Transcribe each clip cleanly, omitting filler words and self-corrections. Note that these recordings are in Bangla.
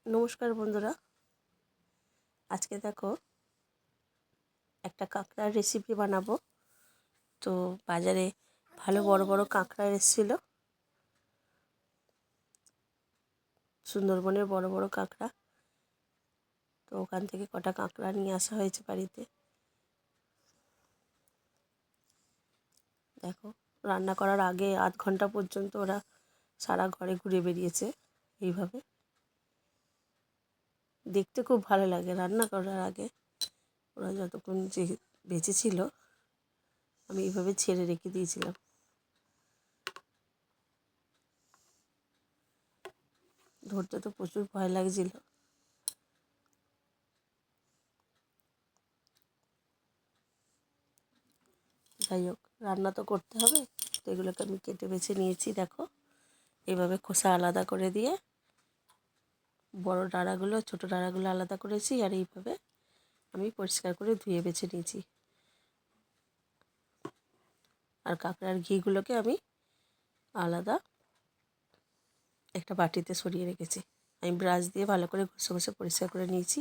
নমস্কার বন্ধুরা, আজকে দেখো একটা কাঁকড়ার রেসিপি বানাবো। তো বাজারে ভালো বড় বড় কাঁকড়া এসেছিল, সুন্দরবনের বড় বড় কাঁকড়া। তো ওখান থেকে কটা কাঁকড়া নিয়ে আসা হয়েছে বাড়িতে। দেখো, রান্না করার আগে আধ ঘন্টা পর্যন্ত ওরা সারা ঘরে ঘুরে বেরিয়েছে। এইভাবে দেখতে খুব ভালো লাগে। রান্না করার আগে ওরা যতক্ষণ যে বেঁচে ছিল আমি এইভাবে ছেড়ে রেখে দিয়েছিলাম। ধরতে তো প্রচুর ভয় লাগছিল। যাই হোক, রান্না তো করতে হবে। তো এগুলোকে আমি কেটে বেছে নিয়েছি। দেখো, এইভাবে খোসা আলাদা করে দিয়ে বড় ডাঁড়াগুলো ছোট ডাঁড়াগুলো আলাদা করেছি, আর এইভাবে আমি পরিষ্কার করে ধুয়ে বেছে নিয়েছি। আর কাঁকড়ার ঘিগুলোকে আমি আলাদা একটা বাটিতে সরিয়ে রেখেছি। আমি ব্রাশ দিয়ে ভালো করে ঘষে ঘষে পরিষ্কার করে নিয়েছি।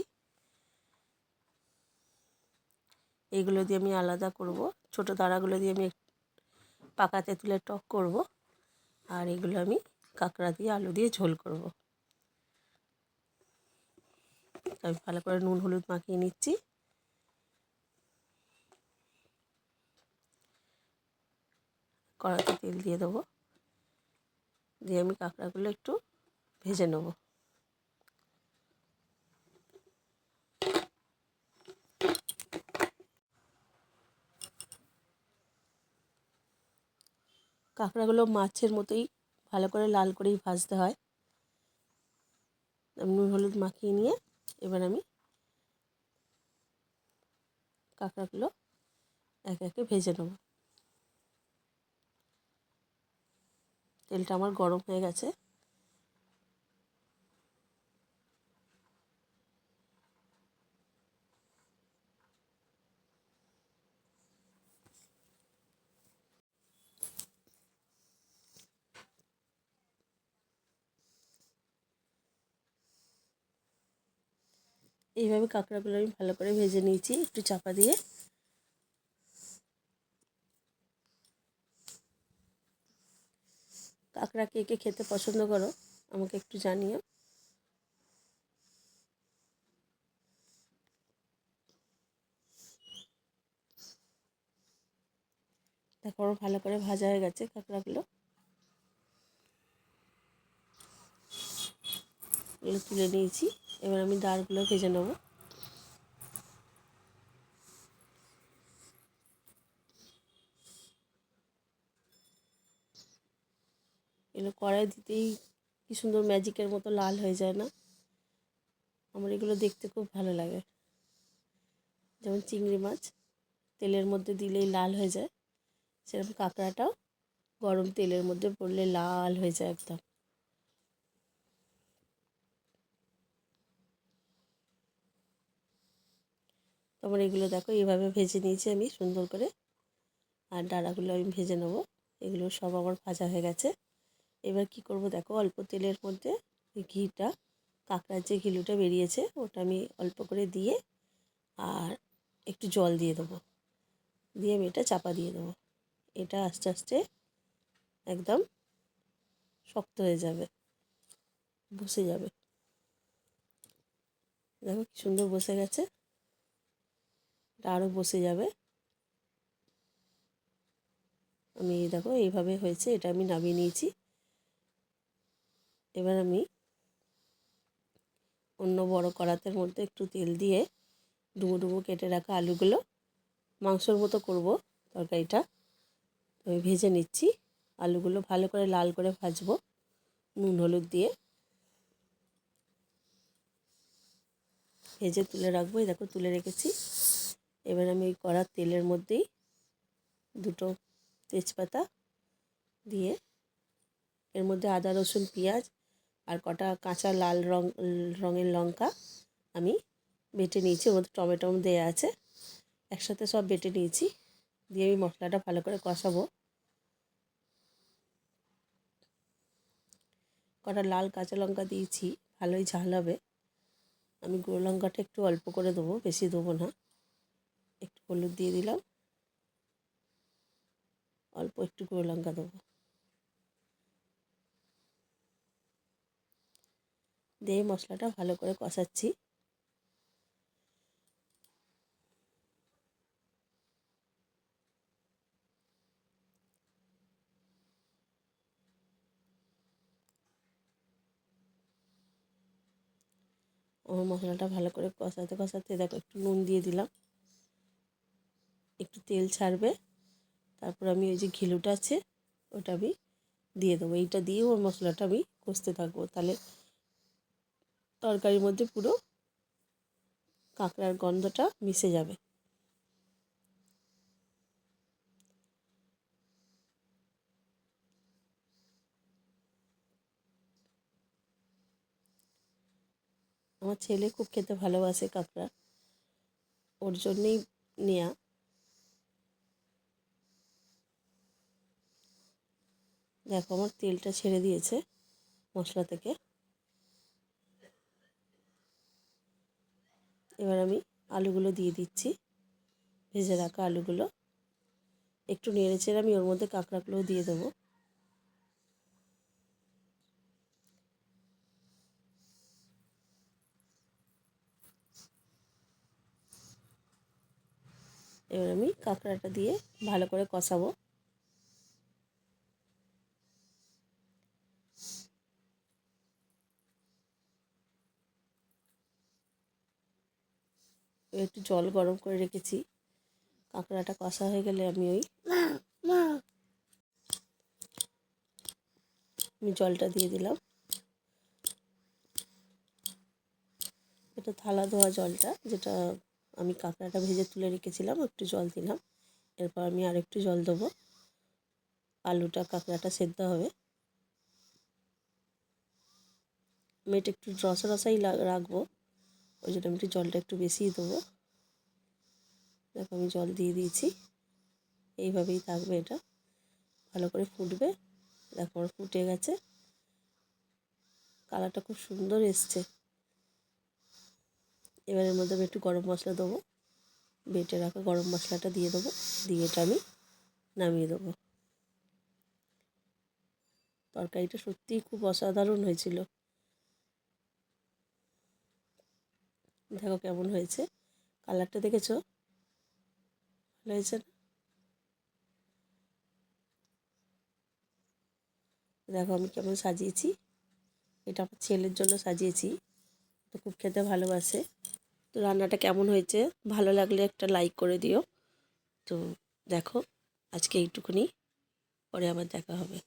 এইগুলো দিয়ে আমি আলাদা করব। ছোট দাঁড়াগুলো দিয়ে আমি পাকা তেঁতুলের টক করব, আর এগুলো আমি কাঁকড়া দিয়ে আলু দিয়ে ঝোল করব। আমি ভালো করে নুন হলুদ মাখিয়ে নিচ্ছি। কড়াতে তেল দিয়ে দেবো, দিয়ে আমি কাঁকড়াগুলো একটু ভেজে নেব। কাঁকড়াগুলো মাছের মতোই ভালো করে লাল করেই ভাজতে হয়। নুন হলুদ মাখিয়ে নিয়ে এবার আমি কাঁকড়াগুলো একে একে ভেজে নেব। তেলটা আমার গরম হয়ে গেছে। এইভাবে কাঁকড়াগুলো আমি ভালো করে ভেজে নিয়েছি একটু চাপা দিয়ে। কাঁকড়া কে কে খেতে পছন্দ করো আমাকে একটু জানিও। দেখো, আমার ভালো করে ভাজা হয়ে গেছে কাঁকড়াগুলো। এগুলো তুলে নিয়েছি। এবার আমি ডালগুলো ভেজে নেব। এগুলো কড়াই দিতেই কি সুন্দর ম্যাজিকের মতো লাল হয়ে যায় না? আমার এগুলো দেখতে খুব ভালো লাগে। যেমন চিংড়ি মাছ তেলের মধ্যে দিলেই লাল হয়ে যায়, সেরকম কাঁকড়াটাও গরম তেলের মধ্যে পড়লে লাল হয়ে যায় একদম। তোমার এগুলো দেখো, এইভাবে ভেজে নিয়েছি আমি সুন্দর করে। আর ডাঁড়াগুলো আমি ভেজে নেবো। এগুলো সব আমার ভাজা হয়ে গেছে। এবার কি করব দেখো, অল্প তেলের মধ্যে ঘিটা, কাঁকড়ার যে ঘিলুটা বেরিয়েছে ওটা আমি অল্প করে দিয়ে আর একটু জল দিয়ে দেবো। দিয়ে আমি এটা চাপা দিয়ে দেবো। এটা আস্তে আস্তে একদম শক্ত হয়ে যাবে, বসে যাবে। দেখো কি সুন্দর বসে গেছে। এটা আরও বসে যাবে। আমি দেখো এইভাবে হয়েছে, এটা আমি নামিয়ে নিয়েছি। এবার আমি অন্য বড় কড়াতের মধ্যে একটু তেল দিয়ে ডুমো ডুমো কেটে রাখা আলুগুলো, মাংসর মতো করব তরকারিটা, আমি ভেজে নিচ্ছি। আলুগুলো ভালো করে লাল করে ভাজবো নুন হলুদ দিয়ে। ভেজে তুলে রাখবো। এই দেখো তুলে রেখেছি। এবার আমি ওই কড়ার তেলের মধ্যেই দুটো তেজপাতা দিয়ে এর মধ্যে আদা রসুন পেঁয়াজ আর কটা কাঁচা লাল রঙের লঙ্কা আমি বেটে নিয়েছি। ওর মধ্যে টমেটো দেওয়া আছে, একসাথে সব বেটে নিয়েছি। দিয়ে আমি মশলাটা ভালো করে কষাবো। কটা লাল কাঁচা লঙ্কা দিয়েছি, ভালোই ঝাল হবে। আমি গুঁড়ো লঙ্কাটা একটু অল্প করে দেবো, বেশি দেবো না। একটু হলুদ দিয়ে দিলাম, অল্প একটু গুঁড়ো লঙ্কা দেবো, দিয়ে মশলাটা ভালো করে কষাচ্ছি। আমার মশলাটা ভালো করে কষাতে কষাতে দেখো একটু নুন দিয়ে দিলাম, একটু তেল ছাড়বে, তারপর আমি ওই যে ঘিলুটা আছে ওটা আমি দিয়ে দেবো। এইটা দিয়ে ওর মশলাটা আমি কষতে থাকবো, তাহলে তরকারির মধ্যে পুরো কাঁকড়ার গন্ধটা মিশে যাবে। আমার ছেলে খুব খেতে ভালোবাসে কাঁকড়া, ওর জন্যেই নেয়া। দেখো আমার তেলটা ছেড়ে দিয়েছে মশলা থেকে। এবার আমি আলুগুলো দিয়ে দিচ্ছি, ভেজে রাখা আলুগুলো। একটু নেড়ে চেড়ে আমি ওর মধ্যে কাঁকড়াগুলোও দিয়ে দেবো। এবার আমি কাঁকড়াটা দিয়ে ভালো করে কষাবো। একটু জল গরম করে রেখেছি, কাঁকড়াটা কষা হয়ে গেলে আমি জলটা দিয়ে দিলাম। এটা থালা ধোয়া জলটা, যেটা আমি কাঁকড়াটা ভেজে তুলে রেখেছিলাম, একটু জল দিলাম। এরপর আমি আর একটু জল দেবো, আলুটা কাঁকড়াটা সেদ্ধ হবে। আমি এটা একটু রসা রসাই রাখবো, ওই জন্য আমি একটু জলটা একটু বেশিই দেবো। দেখো আমি জল দিয়ে দিয়েছি, এইভাবেই থাকবে, এটা ভালো করে ফুটবে। দেখো আমার ফুটে গেছে, কালারটা খুব সুন্দর এসছে। এবার এর মধ্যে আমি একটু গরম মশলা দেবো, বেটে রাখা গরম মশলাটা দিয়ে দেবো, দিয়ে এটা আমি নামিয়ে দেবো। তরকারিটা সত্যিই খুব অসাধারণ হয়েছিল। দেখো কেমন হয়েছে, কালারটা দেখেছো, ভালো হয়েছে না? দেখো আমি কেমন সাজিয়েছি, এটা আমার ছেলের জন্য সাজিয়েছি, তো খুব খেতে ভালোবাসে। তো রান্নাটা কেমন হয়েছে ভালো লাগলে একটা লাইক করে দিও। তো দেখো আজকে এইটুকুনি, পরে আবার দেখা হবে।